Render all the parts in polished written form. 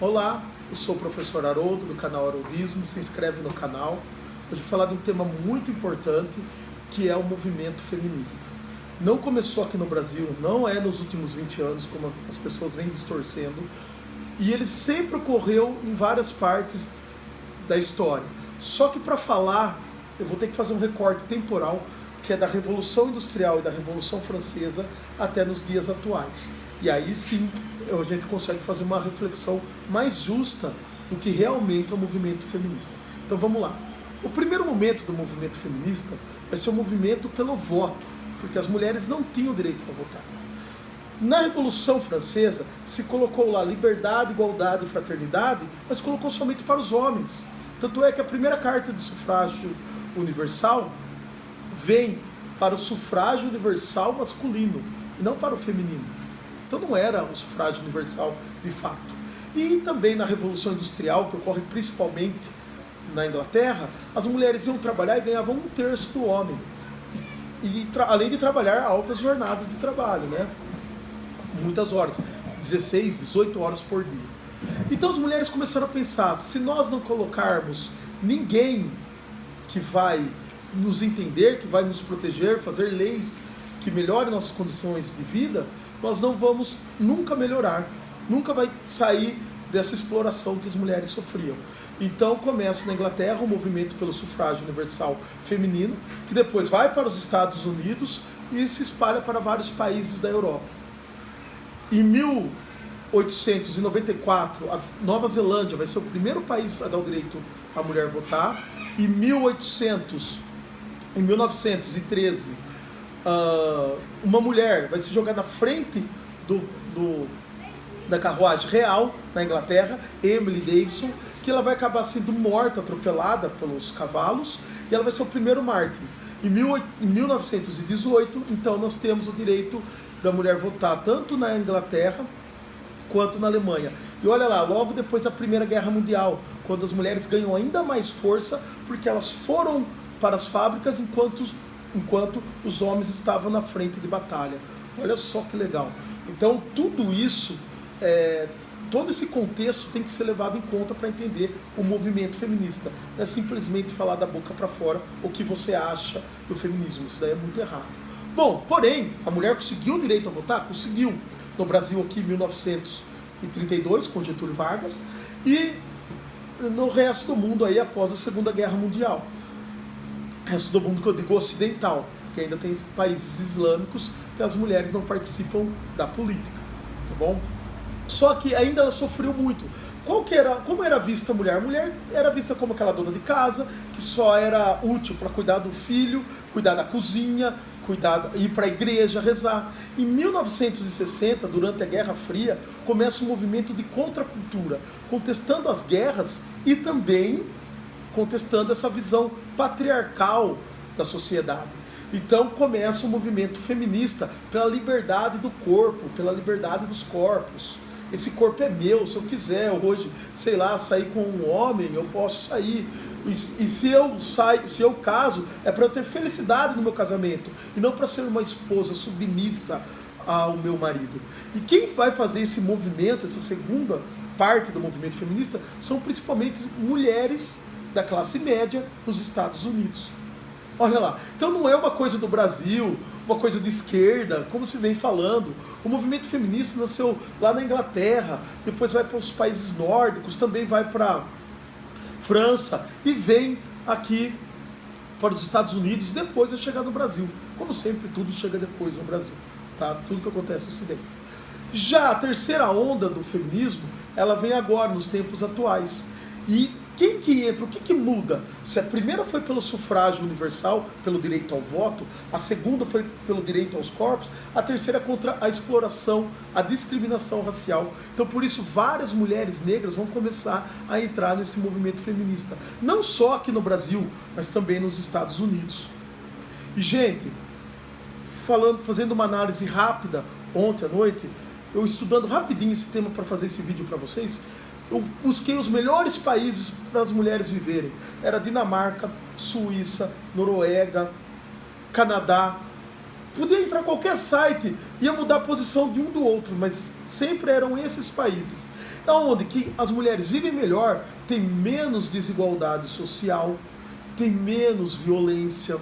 Olá, eu sou o professor Haroldo, do canal Haroldismo, se inscreve no canal. Hoje vou falar de um tema muito importante, que é o movimento feminista. Não começou aqui no Brasil, não é nos últimos 20 anos, como as pessoas vêm distorcendo, e ele sempre ocorreu em várias partes da história. Só que para falar, eu vou ter que fazer um recorte temporal, que é da Revolução Industrial e da Revolução Francesa até nos dias atuais. E aí sim a gente consegue fazer uma reflexão mais justa do que realmente é o movimento feminista. Então vamos lá. O primeiro momento do movimento feminista vai ser o movimento pelo voto, porque as mulheres não tinham direito a votar. Na Revolução Francesa se colocou lá liberdade, igualdade e fraternidade, mas colocou somente para os homens. Tanto é que a primeira carta de sufrágio universal vem para o sufrágio universal masculino e não para o feminino. Então não era o sufrágio universal de fato. E também na Revolução Industrial, que ocorre principalmente na Inglaterra, as mulheres iam trabalhar e ganhavam 1/3 do homem. Além de trabalhar altas jornadas de trabalho, né? Muitas horas, 16, 18 horas por dia. Então as mulheres começaram a pensar, se nós não colocarmos ninguém que vai nos entender, que vai nos proteger, fazer leis que melhorem nossas condições de vida, nós não vamos nunca melhorar, nunca vai sair dessa exploração que as mulheres sofriam. Então começa na Inglaterra o movimento pelo sufrágio universal feminino, que depois vai para os Estados Unidos e se espalha para vários países da Europa. Em 1894, a Nova Zelândia vai ser o primeiro país a dar o direito à mulher votar. Em 1913, uma mulher vai se jogar na frente da carruagem real na Inglaterra, Emily Davison, que ela vai acabar sendo morta, atropelada pelos cavalos, e ela vai ser o primeiro mártir. Em 1918, então, nós temos o direito da mulher votar tanto na Inglaterra quanto na Alemanha. E olha lá, logo depois da Primeira Guerra Mundial, quando as mulheres ganham ainda mais força, porque elas foram para as fábricas enquanto os homens estavam na frente de batalha. Olha só que legal. Então tudo isso, todo esse contexto tem que ser levado em conta para entender o movimento feminista. Não é simplesmente falar da boca para fora o que você acha do feminismo. Isso daí é muito errado. Bom, porém, a mulher conseguiu o direito a votar? Conseguiu. No Brasil aqui em 1932, com Getúlio Vargas, e no resto do mundo aí após a Segunda Guerra Mundial. Resto do mundo que eu digo ocidental, que ainda tem países islâmicos que as mulheres não participam da política, tá bom? Só que ainda ela sofreu muito. Como era vista a mulher? A mulher era vista como aquela dona de casa, que só era útil para cuidar do filho, cuidar da cozinha, ir para a igreja, rezar. Em 1960, durante a Guerra Fria, começa um movimento de contracultura, contestando as guerras e também contestando essa visão patriarcal da sociedade. Então começa um movimento feminista pela liberdade do corpo, pela liberdade dos corpos. Esse corpo é meu, se eu quiser hoje, sei lá, sair com um homem, eu posso sair. E se eu caso, é para eu ter felicidade no meu casamento, e não para ser uma esposa submissa ao meu marido. E quem vai fazer esse movimento, essa segunda parte do movimento feminista, são principalmente mulheres da classe média nos Estados Unidos. Olha lá, então não é uma coisa do Brasil, uma coisa de esquerda, como se vem falando. O movimento feminista nasceu lá na Inglaterra, depois vai para os países nórdicos, também vai para França e vem aqui para os Estados Unidos, depois vai chegar no Brasil. Como sempre, tudo chega depois no Brasil, tá? Tudo que acontece no Ocidente. Já a terceira onda do feminismo, ela vem agora, nos tempos atuais. E quem que entra, o que que muda? Se a primeira foi pelo sufrágio universal, pelo direito ao voto, a segunda foi pelo direito aos corpos, a terceira é contra a exploração, a discriminação racial. Então por isso várias mulheres negras vão começar a entrar nesse movimento feminista. Não só aqui no Brasil, mas também nos Estados Unidos. E gente, fazendo uma análise rápida ontem à noite, eu estudando rapidinho esse tema para fazer esse vídeo para vocês, eu busquei os melhores países para as mulheres viverem. Era Dinamarca, Suíça, Noruega, Canadá, Podia entrar qualquer site, ia mudar a posição de um do outro, mas sempre eram esses países. Onde que as mulheres vivem melhor, tem menos desigualdade social, tem menos violência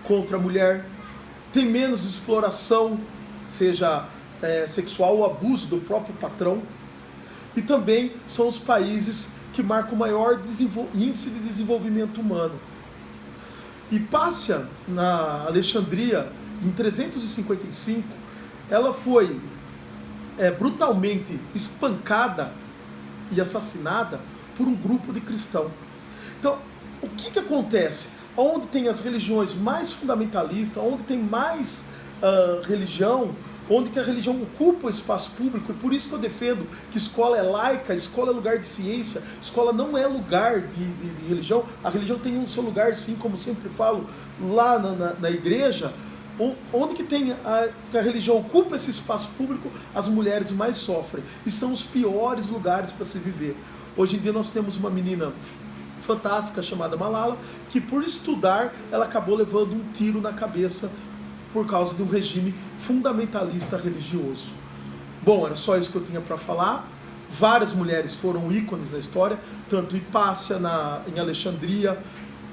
contra a mulher, tem menos exploração, seja sexual ou abuso do próprio patrão, e também são os países que marcam o maior índice de desenvolvimento humano. Hipácia, na Alexandria, em 355, ela foi brutalmente espancada e assassinada por um grupo de cristãos. Então, o que acontece? Onde tem as religiões mais fundamentalistas, onde tem mais religião, onde que a religião ocupa o espaço público, e por isso que eu defendo que escola é laica, escola é lugar de ciência, escola não é lugar de religião. A religião tem um seu lugar, sim, como sempre falo, lá na igreja. Onde que que a religião ocupa esse espaço público, as mulheres mais sofrem, e são os piores lugares para se viver. Hoje em dia nós temos uma menina fantástica chamada Malala, que por estudar, ela acabou levando um tiro na cabeça por causa de um regime fundamentalista religioso. Bom, era só isso que eu tinha para falar. Várias mulheres foram ícones na história, tanto Hipácia em Alexandria,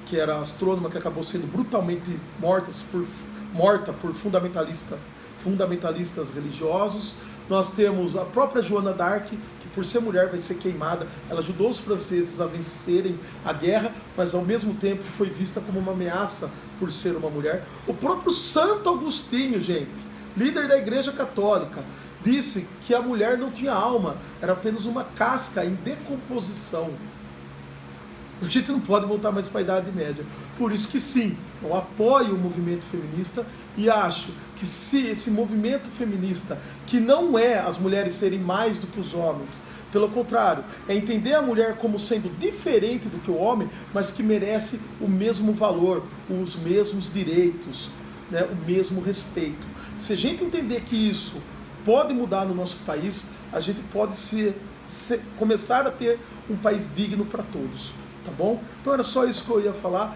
que era astrônoma, que acabou sendo brutalmente morta por fundamentalistas religiosos. Nós temos a própria Joana d'Arc, que por ser mulher vai ser queimada. Ela ajudou os franceses a vencerem a guerra, mas ao mesmo tempo foi vista como uma ameaça por ser uma mulher. O próprio Santo Agostinho, gente, líder da Igreja Católica, disse que a mulher não tinha alma, era apenas uma casca em decomposição. A gente não pode voltar mais para a Idade Média. Por isso que sim, eu apoio o movimento feminista e acho que se esse movimento feminista, que não é as mulheres serem mais do que os homens, pelo contrário, é entender a mulher como sendo diferente do que o homem, mas que merece o mesmo valor, os mesmos direitos, né, o mesmo respeito. Se a gente entender que isso pode mudar no nosso país, a gente pode começar a ter um país digno para todos. Tá bom? Então era só isso que eu ia falar.